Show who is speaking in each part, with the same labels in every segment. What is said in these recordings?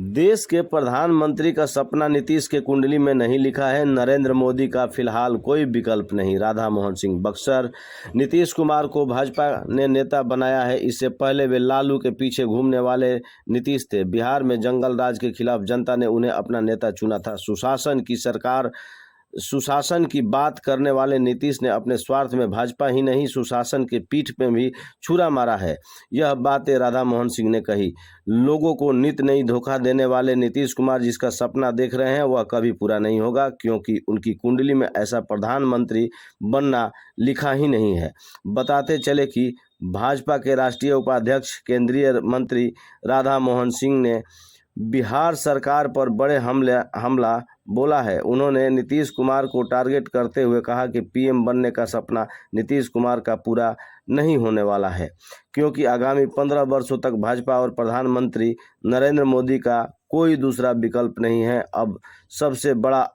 Speaker 1: देश के प्रधानमंत्री का सपना नीतीश के कुंडली में नहीं लिखा है। नरेंद्र मोदी का फिलहाल कोई विकल्प नहीं। राधा मोहन सिंह बक्सर। नीतीश कुमार को भाजपा ने नेता बनाया है। इससे पहले वे लालू के पीछे घूमने वाले नीतीश थे। बिहार में जंगल राज के खिलाफ जनता ने उन्हें अपना नेता चुना था। सुशासन की बात करने वाले नीतीश ने अपने स्वार्थ में भाजपा ही नहीं सुशासन के पीठ पे भी छुरा मारा है। यह बातें राधा मोहन सिंह ने कही। लोगों को नित नई धोखा देने वाले नीतीश कुमार जिसका सपना देख रहे हैं वह कभी पूरा नहीं होगा, क्योंकि उनकी कुंडली में ऐसा प्रधानमंत्री बनना लिखा ही नहीं है। बताते चले कि भाजपा के राष्ट्रीय उपाध्यक्ष केंद्रीय मंत्री राधा मोहन सिंह ने बिहार सरकार पर बड़े हमला बोला है। उन्होंने नीतीश कुमार को टारगेट करते हुए कहा कि पीएम बनने का सपना नीतीश कुमार का पूरा नहीं होने वाला है, क्योंकि आगामी 15 वर्षों तक भाजपा और प्रधानमंत्री नरेंद्र मोदी का कोई दूसरा विकल्प नहीं है। अब सबसे बड़ा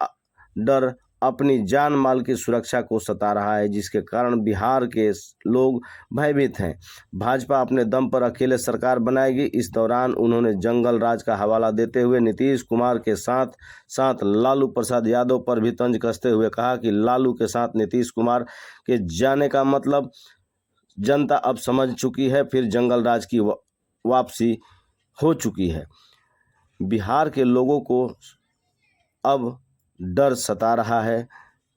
Speaker 1: डर अपनी जान माल की सुरक्षा को सता रहा है, जिसके कारण बिहार के लोग भयभीत हैं। भाजपा अपने दम पर अकेले सरकार बनाएगी। इस दौरान उन्होंने जंगल राज का हवाला देते हुए नीतीश कुमार के साथ साथ लालू प्रसाद यादव पर भी तंज कसते हुए कहा कि लालू के साथ नीतीश कुमार के जाने का मतलब जनता अब समझ चुकी है, फिर जंगल राज की वापसी हो चुकी है। बिहार के लोगों को अब डर सता रहा है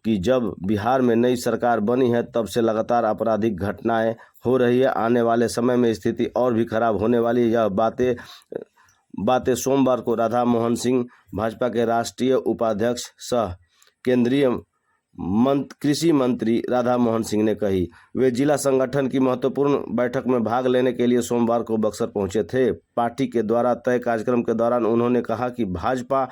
Speaker 1: कि जब बिहार में नई सरकार बनी है तब से लगातार आपराधिक घटनाएं हो रही है। आने वाले समय में स्थिति और भी खराब होने वाली है। यह बातें सोमवार को राधा मोहन सिंह, भाजपा के राष्ट्रीय उपाध्यक्ष सह केंद्रीय कृषि मंत्री राधा मोहन सिंह ने कही। वे जिला संगठन की महत्वपूर्ण बैठक में भाग लेने के लिए सोमवार को बक्सर पहुंचे थे। पार्टी के द्वारा तय कार्यक्रम के दौरान उन्होंने कहा कि भाजपा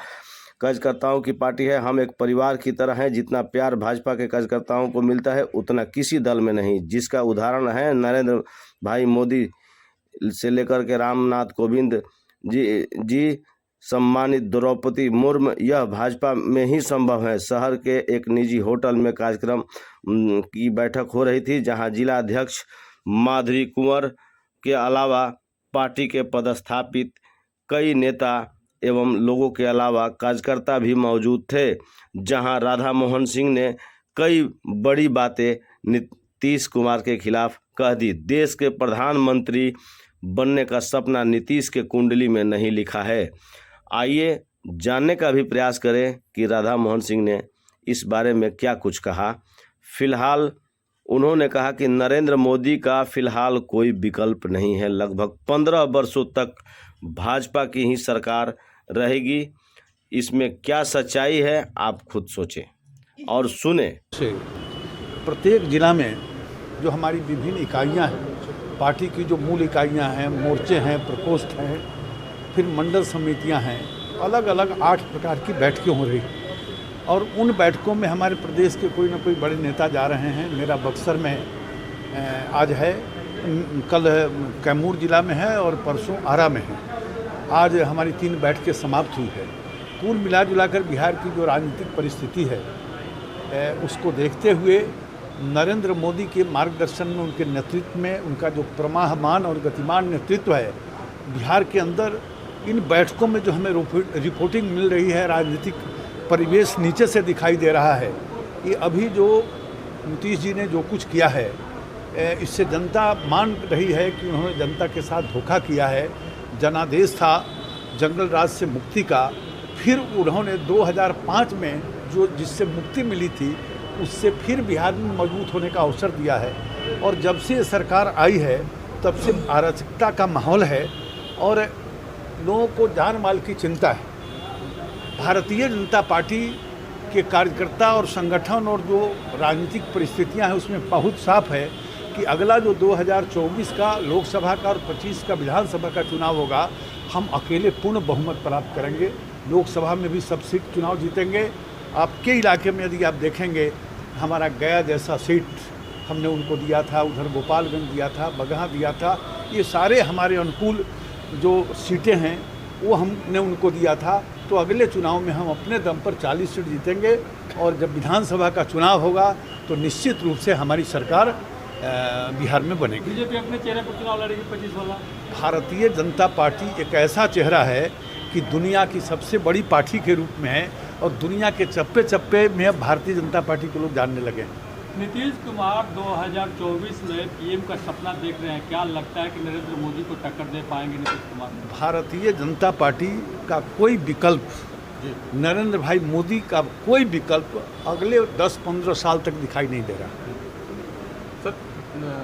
Speaker 1: कार्यकर्ताओं की पार्टी है। हम एक परिवार की तरह हैं। जितना प्यार भाजपा के कार्यकर्ताओं को मिलता है उतना किसी दल में नहीं, जिसका उदाहरण है नरेंद्र भाई मोदी से लेकर के रामनाथ कोविंद जी सम्मानित द्रौपदी मुर्मू। यह भाजपा में ही संभव है। शहर के एक निजी होटल में कार्यक्रम की बैठक हो रही थी, जहां जिला अध्यक्ष माधुरी कुंवर के अलावा पार्टी के पदस्थापित कई नेता एवं लोगों के अलावा कार्यकर्ता भी मौजूद थे, जहां राधा मोहन सिंह ने कई बड़ी बातें नीतीश कुमार के खिलाफ कह दी। देश के प्रधानमंत्री बनने का सपना नीतीश के कुंडली में नहीं लिखा है। आइए जानने का भी प्रयास करें कि राधा मोहन सिंह ने इस बारे में क्या कुछ कहा। फिलहाल उन्होंने कहा कि नरेंद्र मोदी का फिलहाल कोई विकल्प नहीं है। लगभग 15 वर्षों तक भाजपा की ही सरकार रहेगी। इसमें क्या सच्चाई है आप खुद सोचें और सुने।
Speaker 2: प्रत्येक जिला में जो हमारी विभिन्न इकाइयां हैं, पार्टी की जो मूल इकाइयां हैं, मोर्चे हैं, प्रकोष्ठ हैं, फिर मंडल समितियां हैं, अलग अलग 8 प्रकार की बैठकें हो रही हैं और उन बैठकों में हमारे प्रदेश के कोई ना कोई बड़े नेता जा रहे हैं। मेरा बक्सर में आज है, कल कैमूर जिला में है और परसों आरा में है। आज हमारी 3 बैठकें समाप्त हुई है। कुल मिला जुलाकर बिहार की जो राजनीतिक परिस्थिति है उसको देखते हुए नरेंद्र मोदी के मार्गदर्शन में, उनके नेतृत्व में, उनका जो प्रमाहमान और गतिमान नेतृत्व है बिहार के अंदर, इन बैठकों में जो हमें रिपोर्टिंग मिल रही है, राजनीतिक परिवेश नीचे से दिखाई दे रहा है कि अभी जो नीतीश जी ने जो कुछ किया है इससे जनता मान रही है कि उन्होंने जनता के साथ धोखा किया है। जनादेश था जंगल राज से मुक्ति का, फिर उन्होंने 2005 में जो जिससे मुक्ति मिली थी उससे फिर बिहार में मजबूत होने का अवसर दिया है। और जब से सरकार आई है तब से अराजकता का माहौल है और लोगों को जान माल की चिंता है। भारतीय जनता पार्टी के कार्यकर्ता और संगठन और जो राजनीतिक परिस्थितियां हैं उसमें बहुत साफ है कि अगला जो 2024 का लोकसभा का और 25 का विधानसभा का चुनाव होगा, हम अकेले पूर्ण बहुमत प्राप्त करेंगे। लोकसभा में भी सब सीट चुनाव जीतेंगे। आपके इलाके में यदि आप देखेंगे, हमारा गया जैसा सीट हमने उनको दिया था, उधर गोपालगंज दिया था, बगहा दिया था। ये सारे हमारे अनुकूल जो सीटें हैं वो हमने उनको दिया था। तो अगले चुनाव में हम अपने दम पर 40 सीट जीतेंगे और जब विधानसभा का चुनाव होगा तो निश्चित रूप से हमारी सरकार बिहार में बनेगी।
Speaker 3: बीजेपी अपने चेहरे पर चुनाव लड़ेगी 25 वाला।
Speaker 2: भारतीय जनता पार्टी एक ऐसा चेहरा है कि दुनिया की सबसे बड़ी पार्टी के रूप में है और दुनिया के चप्पे चप्पे में अब भारतीय जनता पार्टी को लोग जानने लगे हैं।
Speaker 3: नीतीश कुमार 2024 में पीएम का सपना देख रहे हैं, क्या लगता है कि नरेंद्र मोदी को टक्कर दे पाएंगे नीतीश कुमार?
Speaker 2: भारतीय जनता पार्टी का कोई विकल्प, नरेंद्र भाई मोदी का कोई विकल्प अगले 10-15 साल तक दिखाई नहीं दे रहा।
Speaker 3: सर,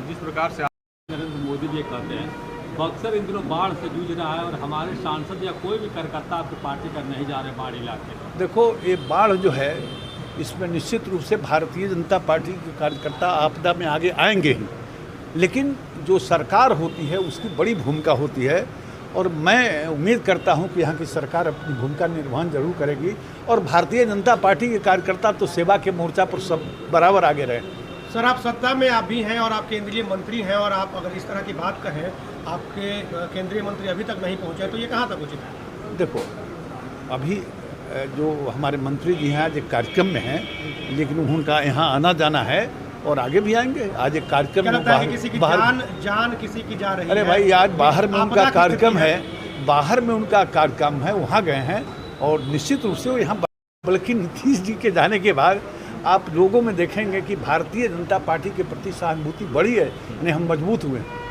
Speaker 3: जिस प्रकार से नरेंद्र मोदी जी कहते हैं बक्सर इन दिनों बाढ़ से जूझ रहा है और हमारे सांसद या कोई भी कार्यकर्ता आपकी पार्टी का नहीं जा रहे बाढ़ इलाके में।
Speaker 2: देखो, ये बाढ़ जो है इसमें निश्चित रूप से भारतीय जनता पार्टी के कार्यकर्ता आपदा में आगे आएंगे ही, लेकिन जो सरकार होती है उसकी बड़ी भूमिका होती है और मैं उम्मीद करता हूं कि यहाँ की सरकार अपनी भूमिका निर्वहन जरूर करेगी और भारतीय जनता पार्टी के कार्यकर्ता तो सेवा के मोर्चा पर सब बराबर आगे रहे।
Speaker 4: सर, आप सत्ता में आप भी हैं और आप केंद्रीय मंत्री हैं और आप अगर इस तरह की बात कहें, आपके केंद्रीय मंत्री अभी तक नहीं पहुंचे, तो ये कहाँ तक उचित है?
Speaker 2: देखो, अभी जो हमारे मंत्री जी हैं आज एक कार्यक्रम में हैं, लेकिन उनका यहाँ आना जाना है और आगे भी आएंगे। आज एक कार्यक्रम
Speaker 4: क्या
Speaker 2: में
Speaker 4: लगता है कि किसी की जान किसी की जा रही है?
Speaker 2: अरे भाई, आज बाहर में उनका कार्यक्रम
Speaker 4: है,
Speaker 2: बाहर में उनका कार्यक्रम है, वहाँ गए हैं और निश्चित रूप से वो यहाँ, बल्कि नीतीश जी के जाने के बाद आप लोगों में देखेंगे कि भारतीय जनता पार्टी के प्रति सहानुभूति बढ़ी है, हम मजबूत हुए हैं।